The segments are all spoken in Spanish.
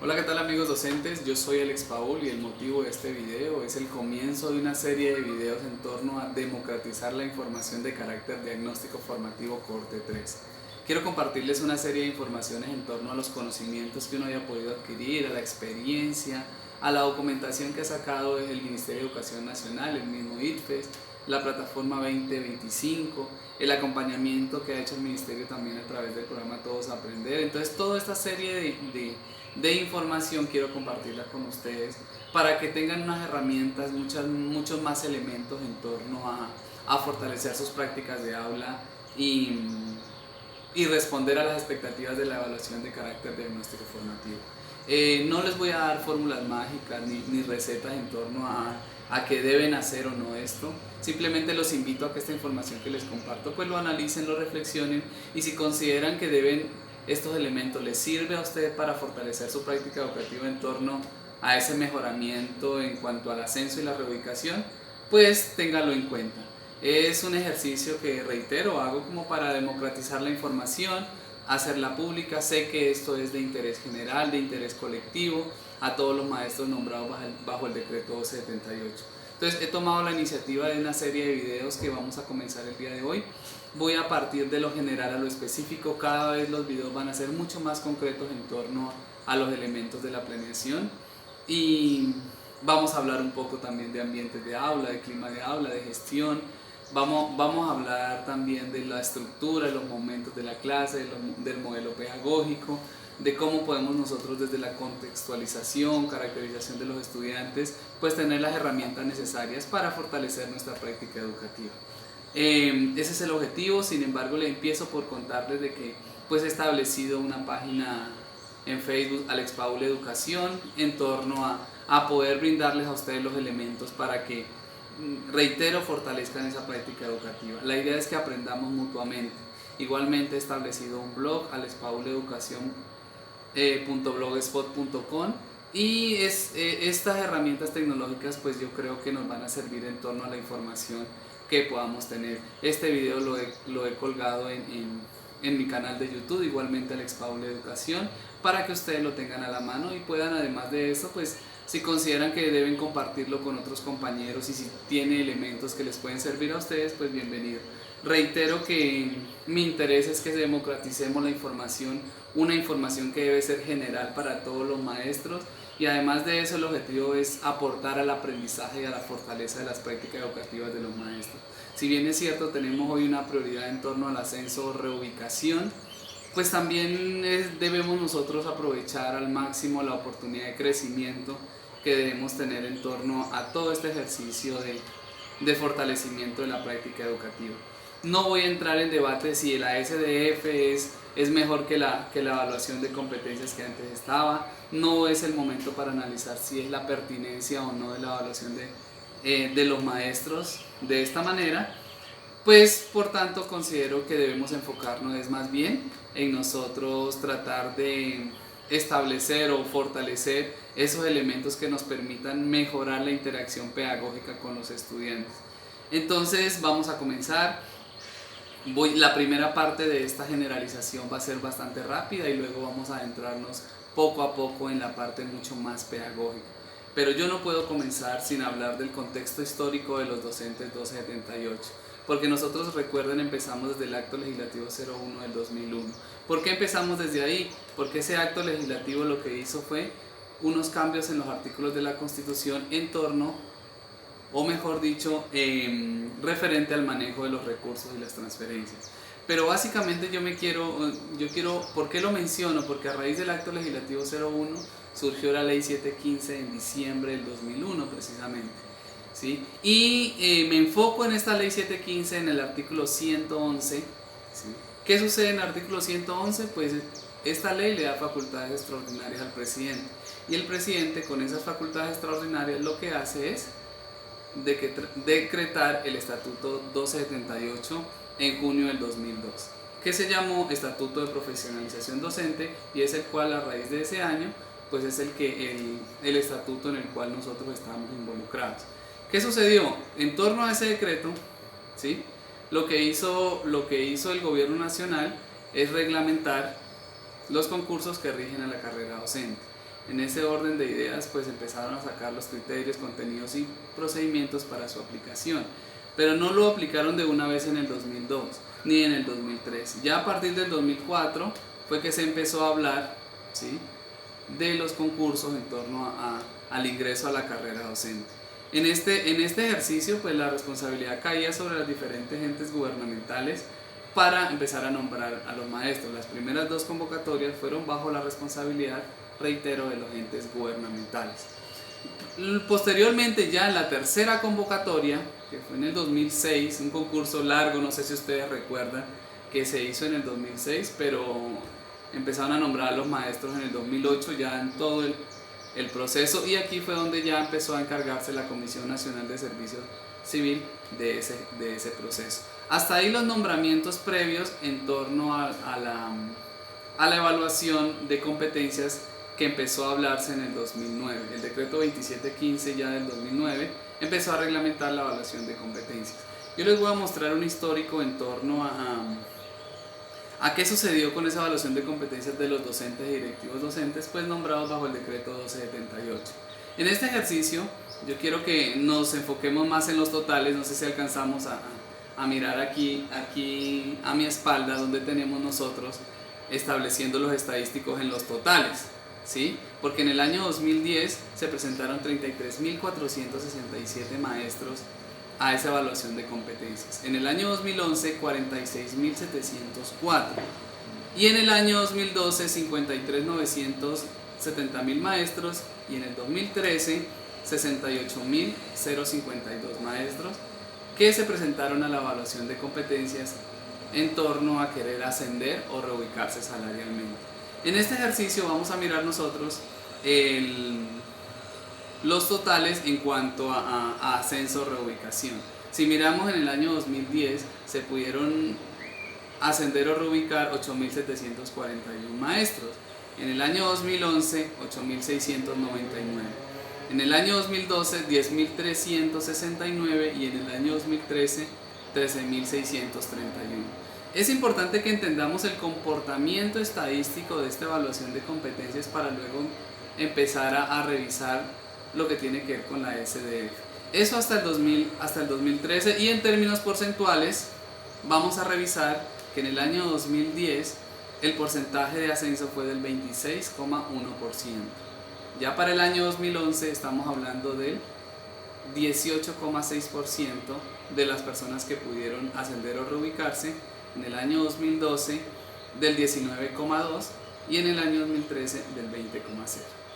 Hola, ¿qué tal amigos docentes? Yo soy Alex Paul y el motivo de este video es el comienzo de una serie de videos en torno a democratizar la información de carácter diagnóstico formativo Corte 3. Quiero compartirles una serie de informaciones en torno a los conocimientos que uno haya podido adquirir, a la experiencia, a la documentación que ha sacado el Ministerio de Educación Nacional, el mismo ITFES, la plataforma 2025, el acompañamiento que ha hecho el Ministerio también a través del programa Todos Aprender. Entonces, toda esta serie de información quiero compartirla con ustedes para que tengan unas herramientas, muchos más elementos en torno a fortalecer sus prácticas de aula y, y responder a las expectativas de la evaluación de carácter diagnóstico formativo. No les voy a dar fórmulas mágicas ni recetas en torno a qué deben hacer o no esto. Simplemente los invito a que esta información que les comparto pues lo analicen, lo reflexionen y si consideran que estos elementos les sirve a ustedes para fortalecer su práctica educativa en torno a ese mejoramiento en cuanto al ascenso y la reubicación, pues ténganlo en cuenta. Es un ejercicio que, reitero, hago como para democratizar la información, hacerla pública. Sé que esto es de interés general, de interés colectivo, a todos los maestros nombrados bajo el decreto 278. Entonces he tomado la iniciativa de una serie de videos que vamos a comenzar el día de hoy. Voy a partir de lo general a lo específico. Cada vez los videos van a ser mucho más concretos en torno a los elementos de la planeación y vamos a hablar un poco también de ambientes de aula, de clima de aula, de gestión. Vamos a hablar también de la estructura, de los momentos de la clase, del modelo pedagógico, de cómo podemos nosotros desde la contextualización, caracterización de los estudiantes, pues tener las herramientas necesarias para fortalecer nuestra práctica educativa. Ese es el objetivo. Sin embargo, le empiezo por contarles de que pues he establecido una página en Facebook, Alex Paul Educación, en torno a poder brindarles a ustedes los elementos para que, reitero, fortalezcan esa práctica educativa. La idea es que aprendamos mutuamente. Igualmente he establecido un blog, alexpauleducacion.blogspot.com, y estas herramientas tecnológicas pues yo creo que nos van a servir en torno a la información que podamos tener. Este video lo he colgado en mi canal de YouTube, igualmente Alex Paul Educación, para que ustedes lo tengan a la mano y puedan, además de eso, pues si consideran que deben compartirlo con otros compañeros y si tiene elementos que les pueden servir a ustedes, pues bienvenido. Reitero que mi interés es que democraticemos la información, una información que debe ser general para todos los maestros, y además de eso el objetivo es aportar al aprendizaje y a la fortaleza de las prácticas educativas de los maestros. Si bien es cierto, tenemos hoy una prioridad en torno al ascenso o reubicación, pues también debemos nosotros aprovechar al máximo la oportunidad de crecimiento que debemos tener en torno a todo este ejercicio de fortalecimiento de la práctica educativa. No voy a entrar en debate si la SDF es mejor que la evaluación de competencias que antes estaba. No es el momento para analizar si es la pertinencia o no de la evaluación de los maestros de esta manera. Pues por tanto considero que debemos enfocarnos es más bien en nosotros tratar de establecer o fortalecer esos elementos que nos permitan mejorar la interacción pedagógica con los estudiantes. Entonces vamos a comenzar. La primera parte de esta generalización va a ser bastante rápida y luego vamos a adentrarnos poco a poco en la parte mucho más pedagógica. Pero yo no puedo comenzar sin hablar del contexto histórico de los docentes 278, porque nosotros, recuerden, empezamos desde el acto legislativo 01 del 2001. ¿Por qué empezamos desde ahí? Porque ese acto legislativo lo que hizo fue unos cambios en los artículos de la Constitución en torno, o mejor dicho, referente al manejo de los recursos y las transferencias. Pero básicamente ¿por qué lo menciono? Porque a raíz del acto legislativo 01 surgió la ley 715 en diciembre del 2001 precisamente, ¿sí? Y me enfoco en esta ley 715 en el artículo 111, ¿sí? ¿Qué sucede en el artículo 111? Pues esta ley le da facultades extraordinarias al presidente, y el presidente con esas facultades extraordinarias lo que hace es decretar el estatuto 278 en junio del 2002, que se llamó Estatuto de Profesionalización Docente, y es el cual a raíz de ese año pues es el estatuto en el cual nosotros estamos involucrados. ¿Qué sucedió? En torno a ese decreto, ¿sí? Lo que hizo el gobierno nacional es reglamentar los concursos que rigen a la carrera docente. En ese orden de ideas pues empezaron a sacar los criterios, contenidos y procedimientos para su aplicación, pero no lo aplicaron de una vez en el 2002 ni en el 2003. Ya a partir del 2004 fue que se empezó a hablar, ¿sí?, de los concursos en torno al ingreso a la carrera docente. En este ejercicio pues la responsabilidad caía sobre las diferentes entes gubernamentales para empezar a nombrar a los maestros. Las primeras 2 convocatorias fueron bajo la responsabilidad, reitero, de los entes gubernamentales. Posteriormente, ya en la tercera convocatoria, que fue en el 2006, un concurso largo, no sé si ustedes recuerdan, que se hizo en el 2006, pero empezaron a nombrar a los maestros en el 2008, ya en todo el proceso, y aquí fue donde ya empezó a encargarse la Comisión Nacional de Servicio Civil de ese proceso. Hasta ahí los nombramientos previos en torno a la evaluación de competencias que empezó a hablarse en el 2009. El decreto 2715 ya del 2009 empezó a reglamentar la evaluación de competencias. Yo les voy a mostrar un histórico en torno a qué sucedió con esa evaluación de competencias de los docentes y directivos docentes, pues nombrados bajo el decreto 1278. En este ejercicio yo quiero que nos enfoquemos más en los totales. No sé si alcanzamos a mirar aquí a mi espalda, donde tenemos nosotros estableciendo los estadísticos en los totales, ¿sí? Porque en el año 2010 se presentaron 33.467 maestros a esa evaluación de competencias. En el año 2011, 46.704. Y en el año 2012, 53.970.000 maestros. Y en el 2013, 68.052 maestros que se presentaron a la evaluación de competencias en torno a querer ascender o reubicarse salarialmente. En este ejercicio vamos a mirar nosotros los totales en cuanto a ascenso o reubicación. Si miramos en el año 2010 se pudieron ascender o reubicar 8.741 maestros. En el año 2011, 8.699. En el año 2012, 10.369 y en el año 2013, 13.631. Es importante que entendamos el comportamiento estadístico de esta evaluación de competencias para luego empezar a revisar lo que tiene que ver con la SDF. Eso hasta el 2013, y en términos porcentuales vamos a revisar que en el año 2010 el porcentaje de ascenso fue del 26,1%. Ya para el año 2011 estamos hablando del 18,6% de las personas que pudieron ascender o reubicarse. En el año 2012 del 19,2% y en el año 2013 del 20,0%.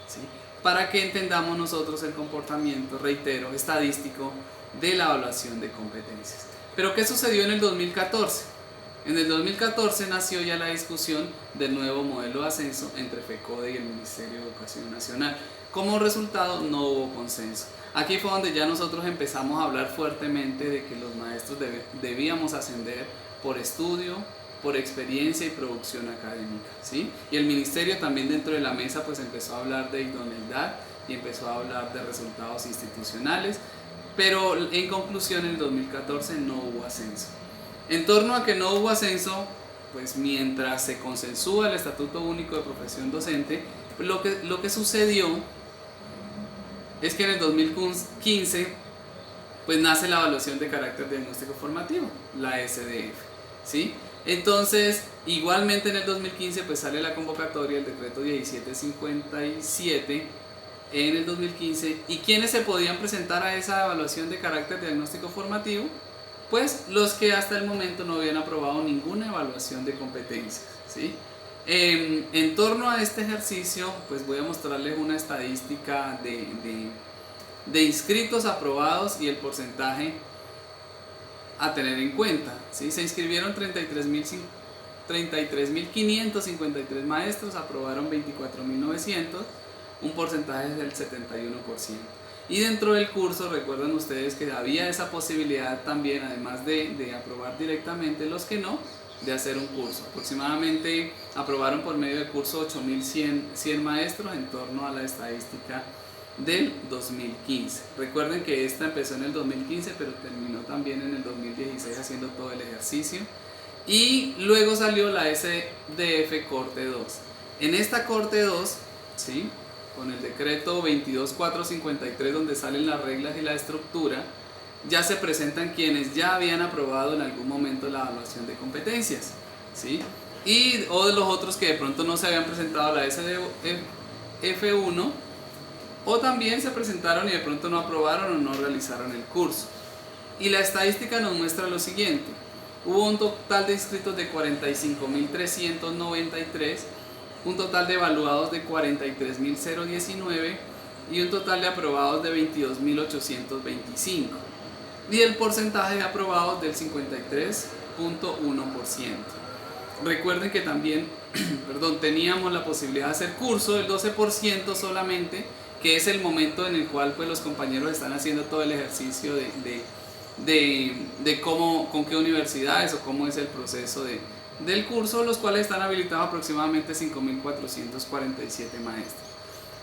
¿Sí? Para que entendamos nosotros el comportamiento, reitero, estadístico de la evaluación de competencias. Pero ¿qué sucedió en el 2014? En el 2014 nació ya la discusión del nuevo modelo de ascenso entre FECODE y el Ministerio de Educación Nacional. Como resultado no hubo consenso. Aquí fue donde ya nosotros empezamos a hablar fuertemente de que los maestros debíamos ascender por estudio, por experiencia y producción académica, ¿sí? Y el ministerio también dentro de la mesa pues empezó a hablar de idoneidad y empezó a hablar de resultados institucionales, pero en conclusión en el 2014 no hubo ascenso. En torno a que no hubo ascenso, pues mientras se consensúa el Estatuto Único de Profesión Docente, pues lo que sucedió es que en el 2015 pues nace la evaluación de carácter diagnóstico formativo, la SDF, ¿sí? Entonces, igualmente en el 2015 pues sale la convocatoria, el decreto 1757 en el 2015. ¿Y quiénes se podían presentar a esa evaluación de carácter diagnóstico formativo? Pues los que hasta el momento no habían aprobado ninguna evaluación de competencias, ¿sí? En torno a este ejercicio pues voy a mostrarles una estadística de inscritos aprobados y el porcentaje a tener en cuenta, ¿sí? Se inscribieron 33.553 maestros, aprobaron 24.900, un porcentaje del 71%. Y dentro del curso, recuerden ustedes que había esa posibilidad también, además de aprobar directamente los que no, de hacer un curso. Aproximadamente aprobaron por medio del curso 8.100 maestros en torno a la estadística del 2015. Recuerden que esta empezó en el 2015, pero terminó también en el 2016 haciendo todo el ejercicio. Y luego salió la SDF Corte 2. En esta Corte 2, ¿sí?, con el decreto 22453, donde salen las reglas y la estructura, ya se presentan quienes ya habían aprobado en algún momento la evaluación de competencias, ¿sí? Y o de los otros que de pronto no se habían presentado a la SDF1, o también se presentaron y de pronto no aprobaron o no realizaron el curso. Y la estadística nos muestra lo siguiente: hubo un total de inscritos de 45.393, un total de evaluados de 43.019 y un total de aprobados de 22.825, y el porcentaje de aprobados del 53.1%. Recuerden que también teníamos la posibilidad de hacer curso del 12% solamente, que es el momento en el cual pues, los compañeros están haciendo todo el ejercicio de cómo, con qué universidades o cómo es el proceso del curso, los cuales están habilitados aproximadamente 5.447 maestros.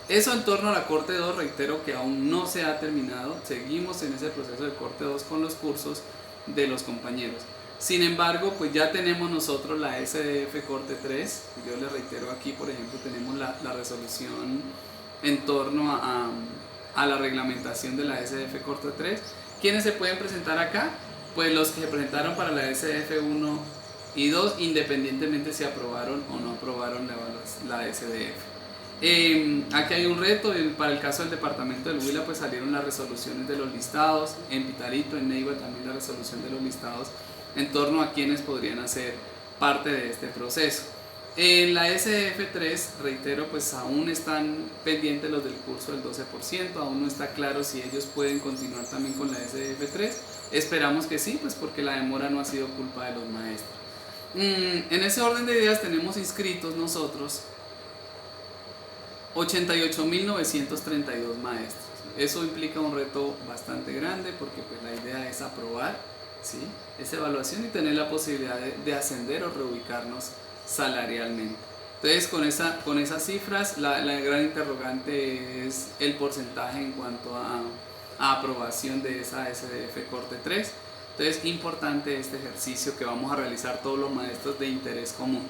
Eso en torno a la Corte 2, reitero que aún no se ha terminado, seguimos en ese proceso de Corte 2 con los cursos de los compañeros. Sin embargo, pues ya tenemos nosotros la SDF Corte 3, yo les reitero aquí, por ejemplo, tenemos la resolución en torno a la reglamentación de la SDF Corte 3. ¿Quiénes se pueden presentar acá? Pues los que se presentaron para la SDF 1 y 2, independientemente si aprobaron o no aprobaron la SDF. Aquí hay un reto, para el caso del departamento del Huila pues salieron las resoluciones de los listados, en Pitalito, en Neiva también la resolución de los listados en torno a quienes podrían hacer parte de este proceso. En la SDF3, reitero, pues aún están pendientes los del curso del 12%, aún no está claro si ellos pueden continuar también con la SDF3, esperamos que sí, pues porque la demora no ha sido culpa de los maestros. En ese orden de ideas tenemos inscritos nosotros 88.932 maestros. Eso implica un reto bastante grande porque pues la idea es aprobar, ¿sí?, esa evaluación y tener la posibilidad de ascender o reubicarnos salarialmente. Entonces con esas cifras la gran interrogante es el porcentaje en cuanto a aprobación de esa SDF Corte 3. Entonces importante este ejercicio que vamos a realizar todos los maestros de interés común.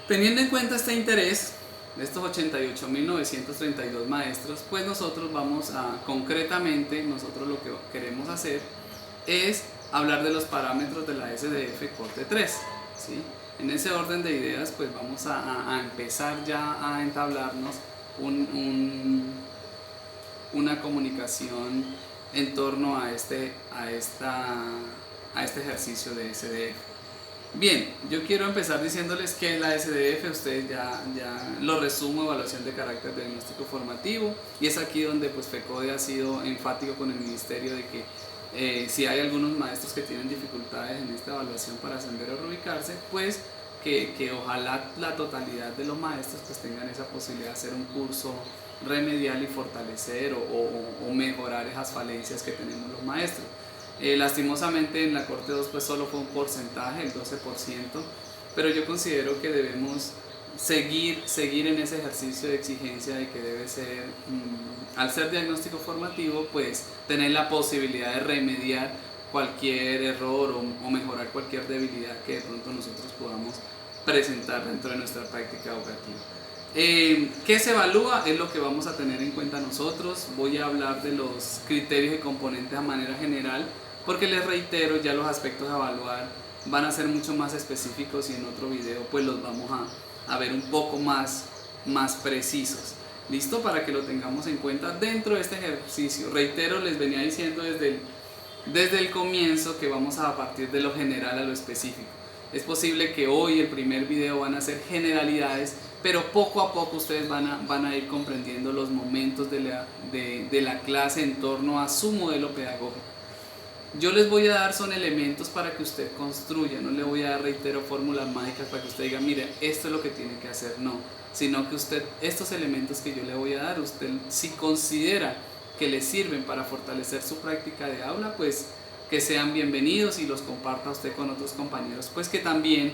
Teniendo en cuenta este interés de estos 88.932 maestros, pues nosotros vamos concretamente, nosotros lo que queremos hacer es hablar de los parámetros de la SDF Corte 3, ¿sí? En ese orden de ideas pues vamos a empezar ya a entablarnos una comunicación en torno a este ejercicio de SDF. Bien, yo quiero empezar diciéndoles que la SDF, ustedes ya lo resumo, evaluación de carácter diagnóstico formativo, y es aquí donde pues FECODE ha sido enfático con el ministerio de que si hay algunos maestros que tienen dificultades en esta evaluación para ascender o reubicarse, pues que ojalá la totalidad de los maestros pues tengan esa posibilidad de hacer un curso remedial y fortalecer o mejorar esas falencias que tenemos los maestros. Lastimosamente en la Corte 2 pues solo fue un porcentaje, el 12%, pero yo considero que debemos seguir en ese ejercicio de exigencia de que debe ser, al ser diagnóstico formativo, pues tener la posibilidad de remediar cualquier error o mejorar cualquier debilidad que de pronto nosotros podamos presentar dentro de nuestra práctica educativa. ¿Qué se evalúa? Es lo que vamos a tener en cuenta nosotros. Voy a hablar de los criterios y componentes a manera general, porque les reitero, ya los aspectos a evaluar van a ser mucho más específicos y en otro video pues los vamos a ver un poco más precisos. ¿Listo? Para que lo tengamos en cuenta dentro de este ejercicio. Reitero, les venía diciendo desde el comienzo que vamos a partir de lo general a lo específico. Es posible que hoy el primer video van a ser generalidades, pero poco a poco ustedes van a ir comprendiendo los momentos de la clase en torno a su modelo pedagógico. Yo les voy a dar son elementos para que usted construya, no le voy a dar, reitero, fórmulas mágicas para que usted diga, mire, esto es lo que tiene que hacer, no, sino que usted, estos elementos que yo le voy a dar, usted si considera que le sirven para fortalecer su práctica de aula, pues que sean bienvenidos y los comparta usted con otros compañeros, pues que también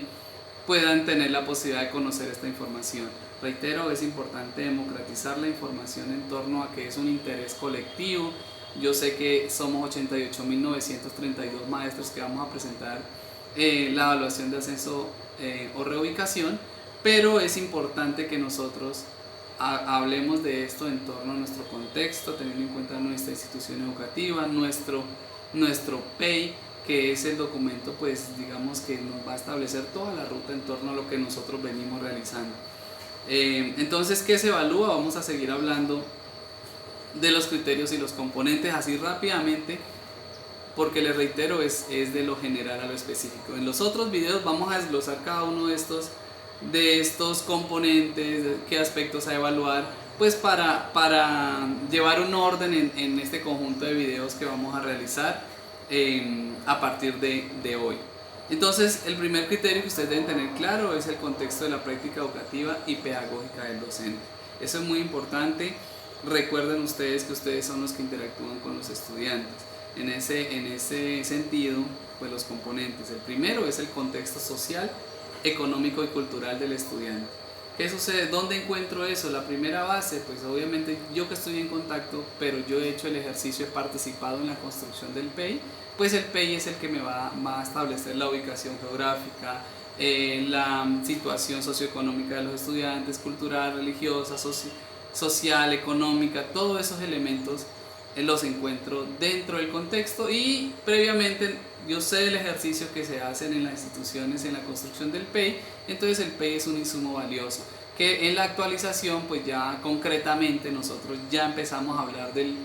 puedan tener la posibilidad de conocer esta información. Reitero, es importante democratizar la información en torno a que es un interés colectivo. Yo sé que somos 88.932 maestros que vamos a presentar la evaluación de ascenso o reubicación, pero es importante que nosotros hablemos de esto en torno a nuestro contexto, teniendo en cuenta nuestra institución educativa, nuestro PEI, que es el documento, pues digamos que nos va a establecer toda la ruta en torno a lo que nosotros venimos realizando. Entonces, ¿qué se evalúa? Vamos a seguir hablando de los criterios y los componentes así rápidamente, porque les reitero, es de lo general a lo específico. En los otros videos vamos a desglosar cada uno de estos componentes, qué aspectos a evaluar, pues para llevar un orden en este conjunto de videos que vamos a realizar a partir de hoy. Entonces, el primer criterio que ustedes deben tener claro es el contexto de la práctica educativa y pedagógica del docente. Eso es muy importante. Recuerden ustedes que ustedes son los que interactúan con los estudiantes. En ese sentido, pues los componentes. El primero es el contexto social, económico y cultural del estudiante. ¿Qué sucede? ¿Dónde encuentro eso? La primera base, pues obviamente yo que estoy en contacto, pero yo he hecho el ejercicio, he participado en la construcción del PEI, pues el PEI es el que me va a establecer la ubicación geográfica, la situación socioeconómica de los estudiantes, cultural, religiosa, social, económica, todos esos elementos los encuentro dentro del contexto y previamente yo sé el ejercicio que se hacen en las instituciones en la construcción del PEI, entonces el PEI es un insumo valioso que en la actualización pues ya concretamente nosotros ya empezamos a hablar del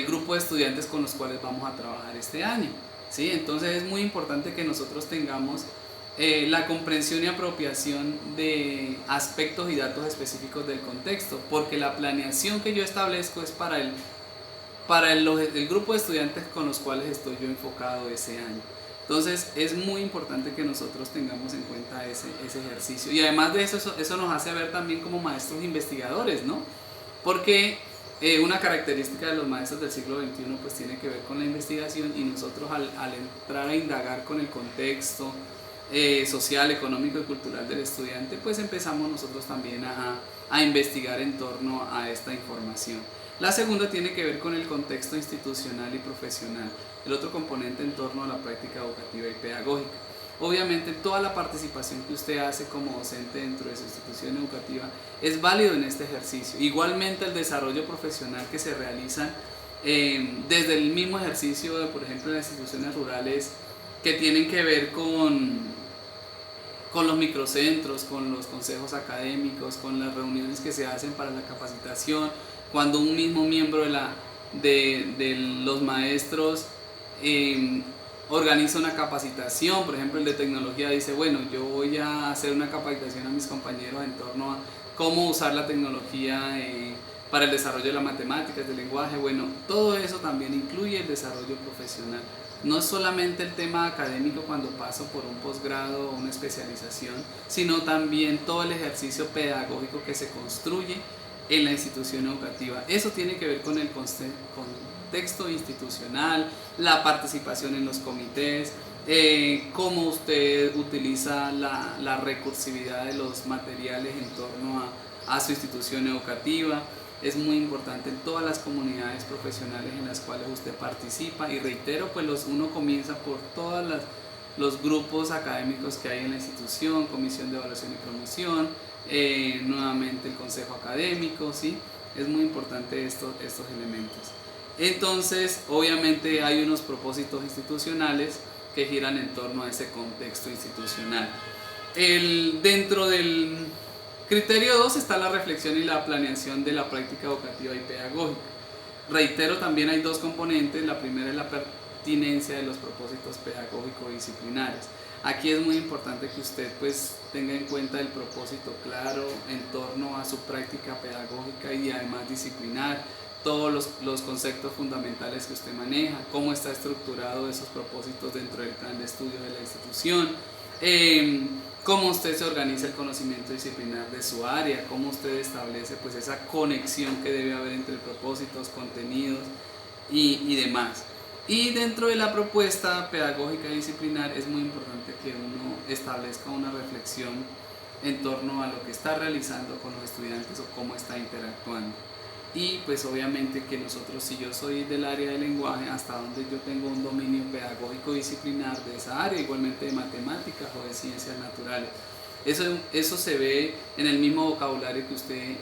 grupo de estudiantes con los cuales vamos a trabajar este año, ¿sí? Entonces es muy importante que nosotros tengamos la comprensión y apropiación de aspectos y datos específicos del contexto, porque la planeación que yo establezco es para el grupo de estudiantes con los cuales estoy yo enfocado ese año. Entonces es muy importante que nosotros tengamos en cuenta ese ejercicio. Y además de eso nos hace ver también como maestros investigadores, ¿no? Porque una característica de los maestros del siglo XXI pues tiene que ver con la investigación y nosotros al entrar a indagar con el contexto social, económico y cultural del estudiante, pues empezamos nosotros también a investigar en torno a esta información. La segunda tiene que ver con el contexto institucional y profesional, el otro componente en torno a la práctica educativa y pedagógica. Obviamente toda la participación que usted hace como docente dentro de su institución educativa es válido en este ejercicio. Igualmente el desarrollo profesional que se realiza desde el mismo ejercicio, por ejemplo, en las instituciones rurales que tienen que ver con los microcentros, con los consejos académicos, con las reuniones que se hacen para la capacitación, cuando un mismo miembro de los maestros organiza una capacitación, por ejemplo el de tecnología dice, bueno, yo voy a hacer una capacitación a mis compañeros en torno a cómo usar la tecnología para el desarrollo de las matemáticas, del lenguaje, bueno, todo eso también incluye el desarrollo profesional. No es solamente el tema académico cuando paso por un posgrado o una especialización, sino también todo el ejercicio pedagógico que se construye en la institución educativa. Eso tiene que ver con el contexto institucional, la participación en los comités, cómo usted utiliza la recursividad de los materiales en torno a su institución educativa. Es muy importante en todas las comunidades profesionales en las cuales usted participa y reitero, pues uno comienza por todos los grupos académicos que hay en la institución, comisión de evaluación y promoción, nuevamente el consejo académico, ¿sí? Es muy importante estos elementos. Entonces, obviamente hay unos propósitos institucionales que giran en torno a ese contexto institucional. Dentro del criterio 2 está la reflexión y la planeación de la práctica educativa y pedagógica. Reitero, también hay dos componentes. La primera es la pertinencia de los propósitos pedagógicos disciplinares. Aquí es muy importante que usted pues tenga en cuenta el propósito claro en torno a su práctica pedagógica y además disciplinar, todos los conceptos fundamentales que usted maneja, cómo está estructurado esos propósitos dentro del plan de estudio de la institución, cómo usted se organiza el conocimiento disciplinar de su área, cómo usted establece pues esa conexión que debe haber entre propósitos, contenidos y demás. Y dentro de la propuesta pedagógica y disciplinar es muy importante que uno establezca una reflexión en torno a lo que está realizando con los estudiantes o cómo está interactuando. Y pues obviamente que nosotros, si yo soy del área del lenguaje, hasta donde yo tengo un dominio pedagógico disciplinar de esa área, igualmente de matemáticas o de ciencias naturales. Eso se ve en el mismo vocabulario que usted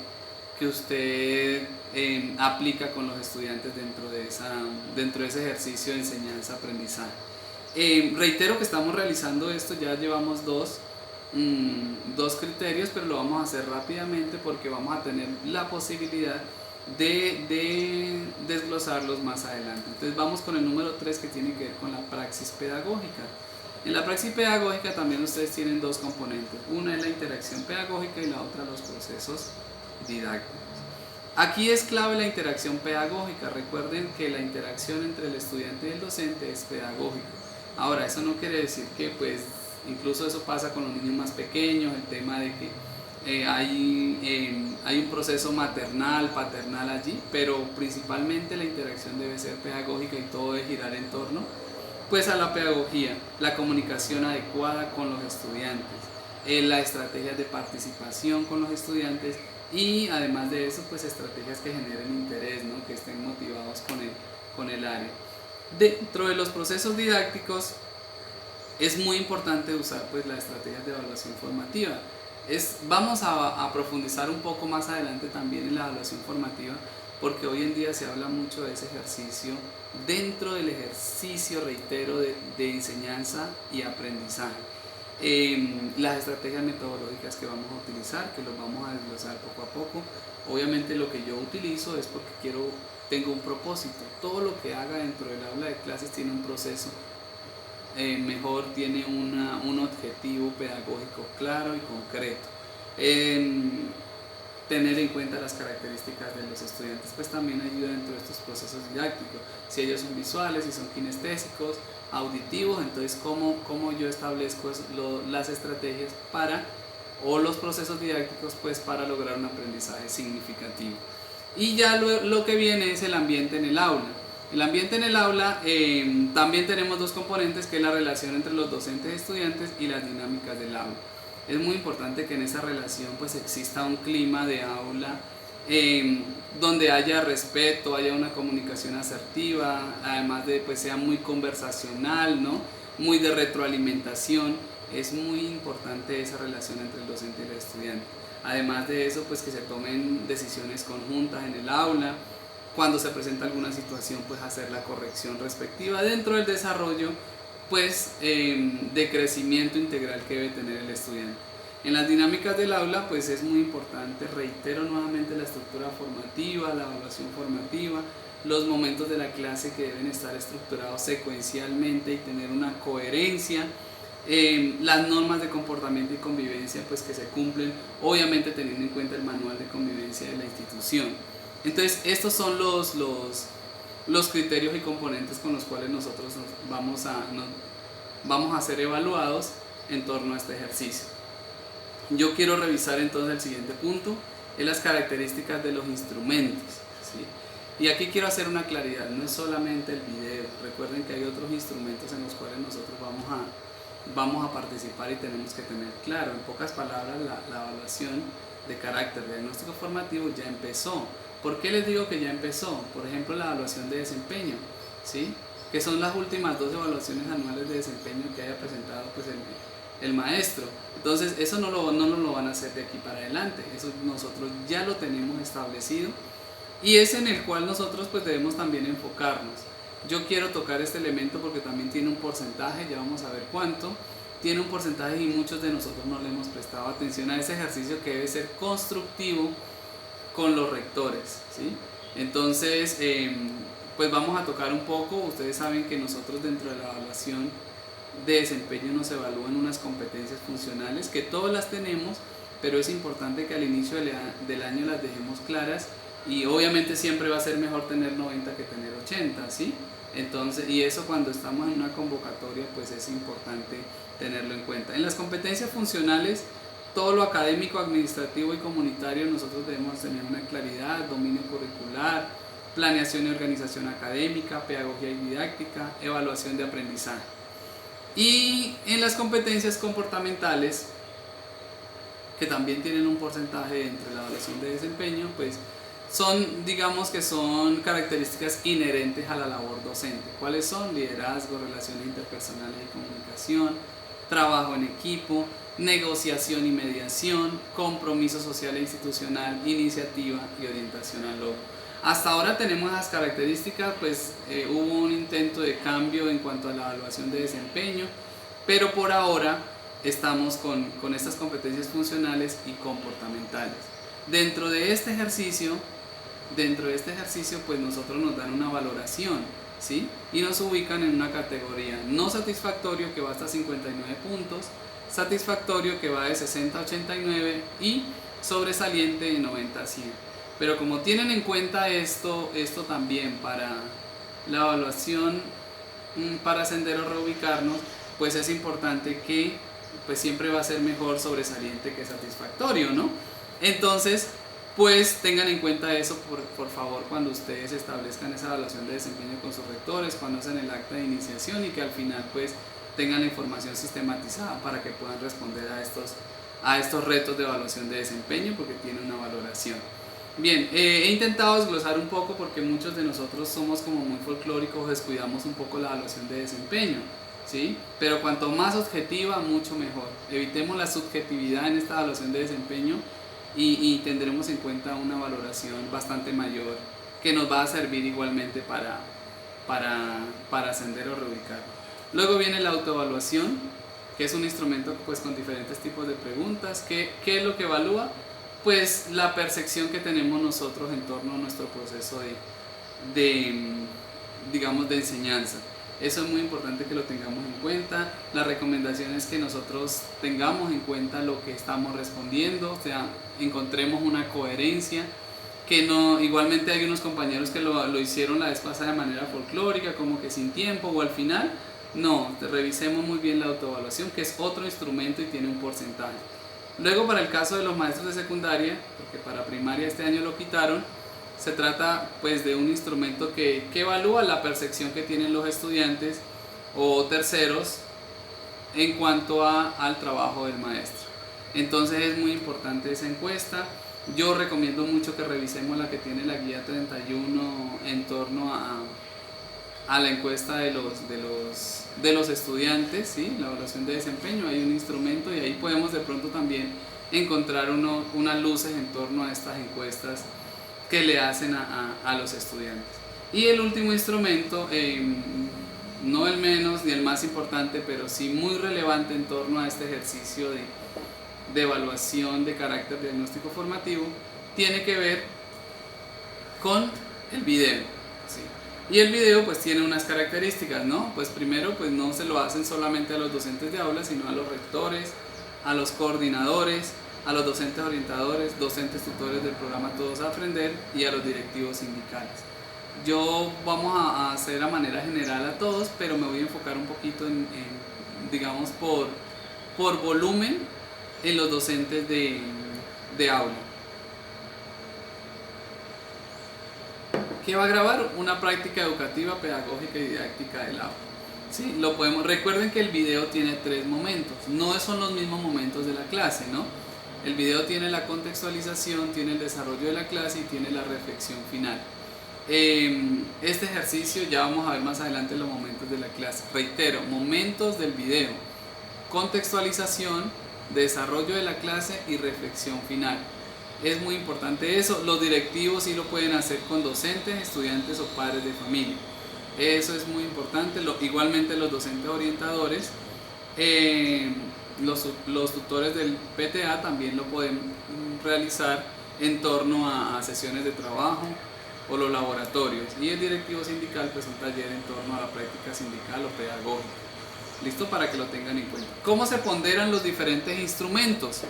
que usted aplica con los estudiantes dentro de ese ejercicio de enseñanza-aprendizaje. Reitero que estamos realizando esto, ya llevamos dos criterios, pero lo vamos a hacer rápidamente porque vamos a tener la posibilidad de desglosarlos más adelante. Entonces vamos con el número 3, que tiene que ver con la praxis pedagógica. En la praxis pedagógica también ustedes tienen dos componentes, una es la interacción pedagógica y la otra los procesos didácticos. Aquí es clave la interacción pedagógica. Recuerden que la interacción entre el estudiante y el docente es pedagógica. Ahora, eso no quiere decir que pues incluso eso pasa con los niños más pequeños, el tema de que hay un proceso maternal, paternal allí, pero principalmente la interacción debe ser pedagógica y todo debe girar en torno pues a la pedagogía, la comunicación adecuada con los estudiantes, la estrategia de participación con los estudiantes y además de eso pues estrategias que generen interés, ¿no? Que estén motivados con el área. Dentro de los procesos didácticos es muy importante usar pues las estrategias de evaluación formativa. Vamos a profundizar un poco más adelante también en la evaluación formativa, porque hoy en día se habla mucho de ese ejercicio dentro del ejercicio, reitero, de enseñanza y aprendizaje. Las estrategias metodológicas que vamos a utilizar, que los vamos a desglosar poco a poco. Obviamente lo que yo utilizo es porque tengo un propósito. Todo lo que haga dentro del aula de clases tiene un proceso mejor, tiene un objetivo pedagógico claro y concreto. Tener en cuenta las características de los estudiantes pues también ayuda dentro de estos procesos didácticos. Si ellos son visuales, si son kinestésicos, auditivos, entonces cómo yo establezco las estrategias o los procesos didácticos pues para lograr un aprendizaje significativo. Y ya lo que viene es el ambiente en el aula. El ambiente en el aula también tenemos dos componentes, que es la relación entre los docentes y estudiantes y las dinámicas del aula. Es muy importante que en esa relación pues exista un clima de aula donde haya respeto, haya una comunicación asertiva, además de pues sea muy conversacional, ¿no? Muy de retroalimentación. Es muy importante esa relación entre el docente y el estudiante. Además de eso, pues que se tomen decisiones conjuntas en el aula. Cuando se presenta alguna situación, pues hacer la corrección respectiva dentro del desarrollo pues de crecimiento integral que debe tener el estudiante. En las dinámicas del aula pues es muy importante, reitero nuevamente, la estructura formativa, la evaluación formativa, los momentos de la clase que deben estar estructurados secuencialmente y tener una coherencia, las normas de comportamiento y convivencia pues que se cumplen, obviamente teniendo en cuenta el manual de convivencia de la institución. Entonces estos son los criterios y componentes con los cuales nosotros vamos a ser evaluados en torno a este ejercicio. Yo quiero revisar entonces el siguiente punto, es las características de los instrumentos, ¿sí? Y aquí quiero hacer una claridad, no es solamente el video, recuerden que hay otros instrumentos en los cuales nosotros vamos a participar y tenemos que tener claro. En pocas palabras, la evaluación de carácter diagnóstico formativo ya empezó. ¿Por qué les digo que ya empezó? Por ejemplo, la evaluación de desempeño, ¿sí? Que son las últimas 2 evaluaciones anuales de desempeño que haya presentado pues, el maestro. Entonces eso no lo van a hacer de aquí para adelante, eso nosotros ya lo tenemos establecido y es en el cual nosotros pues debemos también enfocarnos. Yo quiero tocar este elemento porque también tiene un porcentaje, ya vamos a ver cuánto, tiene un porcentaje y muchos de nosotros no le hemos prestado atención a ese ejercicio que debe ser constructivo con los rectores, ¿sí? Entonces pues vamos a tocar un poco. Ustedes saben que nosotros dentro de la evaluación de desempeño nos evalúan unas competencias funcionales que todas las tenemos, pero es importante que al inicio del año las dejemos claras y obviamente siempre va a ser mejor tener 90 que tener 80, ¿sí? Entonces, y eso cuando estamos en una convocatoria pues es importante tenerlo en cuenta. En las competencias funcionales, todo lo académico, administrativo y comunitario nosotros debemos tener una claridad, dominio curricular, planeación y organización académica, pedagogía y didáctica, evaluación de aprendizaje. Y en las competencias comportamentales, que también tienen un porcentaje entre la evaluación de desempeño, pues digamos que son características inherentes a la labor docente. ¿Cuáles son? Liderazgo, relaciones interpersonales y comunicación, trabajo en equipo, negociación y mediación, compromiso social e institucional, iniciativa y orientación al logro. Hasta ahora tenemos las características, pues hubo un intento de cambio en cuanto a la evaluación de desempeño, pero por ahora estamos con estas competencias funcionales y comportamentales. Dentro de este ejercicio, pues nosotros nos dan una valoración, ¿sí? Y nos ubican en una categoría no satisfactorio, que va hasta 59 puntos, satisfactorio, que va de 60 a 89, y sobresaliente de 90 a 100. Pero como tienen en cuenta esto también para la evaluación, para ascender o reubicarnos, pues es importante que pues siempre va a ser mejor sobresaliente que satisfactorio, ¿no? Entonces, pues tengan en cuenta eso por favor cuando ustedes establezcan esa evaluación de desempeño con sus rectores, cuando hacen el acta de iniciación, y que al final pues tengan la información sistematizada para que puedan responder a estos retos de evaluación de desempeño, porque tiene una valoración. Bien, he intentado desglosar un poco porque muchos de nosotros somos como muy folclóricos, descuidamos un poco la evaluación de desempeño, ¿sí? Pero cuanto más objetiva, mucho mejor. Evitemos la subjetividad en esta evaluación de desempeño y tendremos en cuenta una valoración bastante mayor que nos va a servir igualmente para ascender o reubicar. Luego viene la autoevaluación, que es un instrumento pues con diferentes tipos de preguntas. ¿Qué es lo que evalúa? Pues la percepción que tenemos nosotros en torno a nuestro proceso digamos, de enseñanza. Eso es muy importante que lo tengamos en cuenta. La recomendación es que nosotros tengamos en cuenta lo que estamos respondiendo, o sea, encontremos una coherencia, que no, igualmente hay unos compañeros que lo hicieron la vez pasada de manera folclórica, como que sin tiempo o al final. No, revisemos muy bien la autoevaluación, que es otro instrumento y tiene un porcentaje. Luego, para el caso de los maestros de secundaria, porque para primaria este año lo quitaron, se trata pues de un instrumento que evalúa la percepción que tienen los estudiantes o terceros en cuanto al trabajo del maestro. Entonces es muy importante esa encuesta. Yo recomiendo mucho que revisemos la que tiene la guía 31 en torno a la encuesta de los estudiantes, ¿sí? La evaluación de desempeño. Hay un instrumento y ahí podemos de pronto también encontrar unas luces en torno a estas encuestas que le hacen a los estudiantes. Y el último instrumento, no el menos ni el más importante, pero sí muy relevante en torno a este ejercicio de evaluación de carácter diagnóstico formativo, tiene que ver con el video, ¿sí? Y el video pues tiene unas características, ¿no? Pues primero, pues no se lo hacen solamente a los docentes de aula, sino a los rectores, a los coordinadores, a los docentes orientadores, docentes tutores del programa Todos a Aprender y a los directivos sindicales. Yo vamos a hacer a manera general a todos, pero me voy a enfocar un poquito digamos, por volumen en los docentes de aula. ¿Qué va a grabar? Una práctica educativa, pedagógica y didáctica del aula. ¿Sí? Recuerden que el video tiene 3 momentos, no son los mismos momentos de la clase, ¿no? El video tiene la contextualización, tiene el desarrollo de la clase y tiene la reflexión final. Este ejercicio ya vamos a ver más adelante los momentos de la clase. Reitero, momentos del video: contextualización, desarrollo de la clase y reflexión final. Es muy importante eso. Los directivos sí lo pueden hacer con docentes, estudiantes o padres de familia. Eso es muy importante. Igualmente los docentes orientadores, los tutores del PTA también lo pueden realizar en torno a sesiones de trabajo o los laboratorios, y el directivo sindical pues un taller en torno a la práctica sindical o pedagógica. Listo, para que lo tengan en cuenta. ¿Cómo se ponderan los diferentes instrumentos?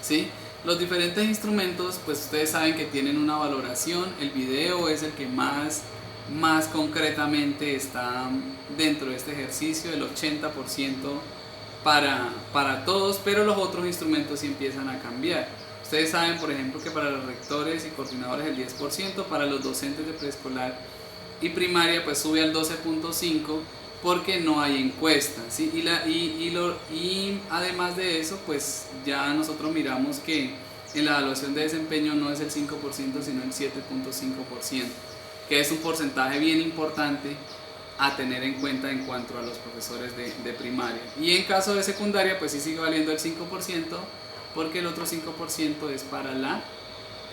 ¿Sí? Los diferentes instrumentos pues ustedes saben que tienen una valoración. El video es el que más concretamente está dentro de este ejercicio, el 80% para todos, pero los otros instrumentos sí empiezan a cambiar. Ustedes saben, por ejemplo, que para los rectores y coordinadores el 10%, para los docentes de preescolar y primaria pues sube al 12.5% porque no hay encuesta, ¿sí? Y además de eso, pues ya nosotros miramos que en la evaluación de desempeño no es el 5%, sino el 7.5%, que es un porcentaje bien importante a tener en cuenta en cuanto a los profesores de primaria. Y en caso de secundaria, pues sí sigue valiendo el 5%, porque el otro 5% es para la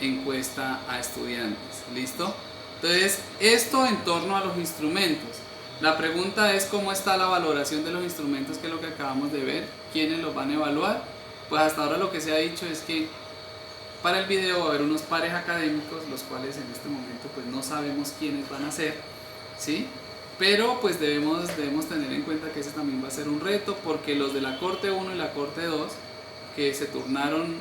encuesta a estudiantes. ¿Listo? Entonces, esto en torno a los instrumentos. La pregunta es cómo está la valoración de los instrumentos, que es lo que acabamos de ver. ¿Quiénes los van a evaluar? Pues hasta ahora lo que se ha dicho es que para el video va a haber unos pares académicos, los cuales en este momento pues no sabemos quiénes van a ser, ¿sí? Pero pues debemos tener en cuenta que ese también va a ser un reto, porque los de la Corte 1 y la Corte 2, que se turnaron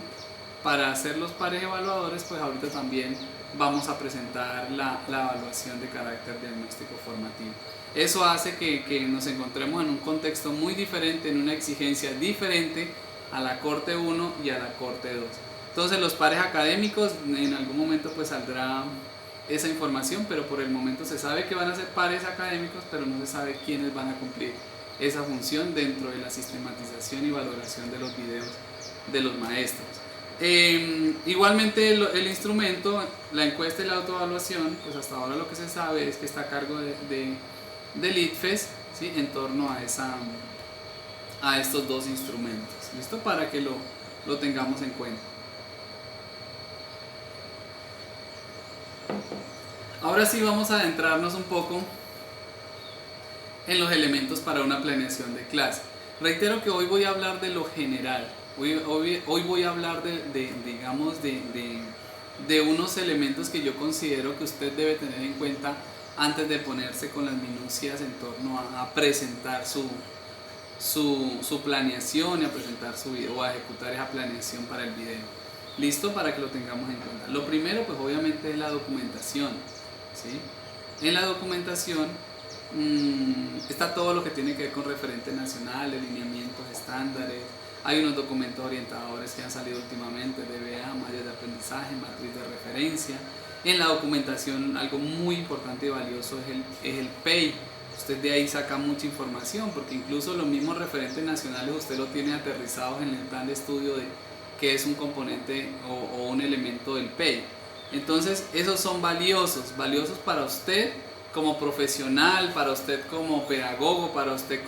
para hacer los pares evaluadores, pues ahorita también vamos a presentar la evaluación de carácter diagnóstico formativo. Eso hace que nos encontremos en un contexto muy diferente, en una exigencia diferente a la Corte 1 y a la Corte 2. Entonces los pares académicos, en algún momento pues saldrá esa información, pero por el momento se sabe que van a ser pares académicos, pero no se sabe quiénes van a cumplir esa función dentro de la sistematización y valoración de los videos de los maestros. Igualmente el instrumento, la encuesta y la autoevaluación, pues hasta ahora lo que se sabe es que está a cargo del ITFES, ¿sí? En torno a estos dos instrumentos. ¿Listo? Para que lo tengamos en cuenta. Ahora sí vamos a adentrarnos un poco en los elementos para una planeación de clase. Reitero que hoy voy a hablar de lo general. Hoy voy a hablar de unos elementos que yo considero que usted debe tener en cuenta antes de ponerse con las minucias en torno a presentar su planeación y a presentar su video o a ejecutar esa planeación para el video. Listo, para que lo tengamos en cuenta. Lo primero pues obviamente es la documentación, ¿sí? En la documentación está todo lo que tiene que ver con referentes nacionales, lineamientos, estándares. Hay unos documentos orientadores que han salido últimamente, DBA, mallas de aprendizaje, matriz de referencia. En la documentación algo muy importante y valioso es el PEI. Usted de ahí saca mucha información, porque incluso los mismos referentes nacionales usted lo tiene aterrizados en el plan de estudio de que es un componente o un elemento del PEI. Entonces esos son valiosos para usted como profesional, para usted como pedagogo, para usted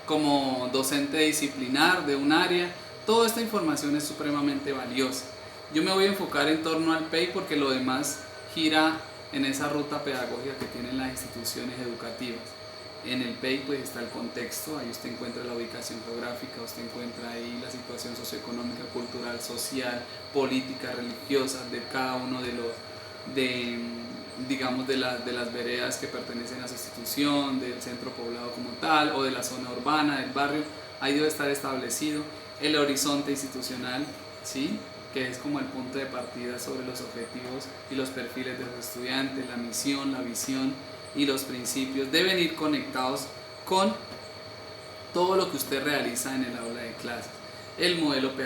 como docente disciplinar de un área. Toda esta información es supremamente valiosa. Yo me voy a enfocar en torno al PEI porque lo demás gira en esa ruta pedagógica que tienen las instituciones educativas. En el PEI pues está el contexto, ahí usted encuentra la ubicación geográfica, usted encuentra ahí la situación socioeconómica, cultural, social, política, religiosa de cada uno de las veredas que pertenecen a su institución, del centro poblado como tal, o de la zona urbana, del barrio. Ahí debe estar establecido el horizonte institucional, ¿sí? Que es como el punto de partida sobre los objetivos y los perfiles de los estudiantes, la misión, la visión y los principios deben ir conectados con todo lo que usted realiza en el aula de clases. El modelo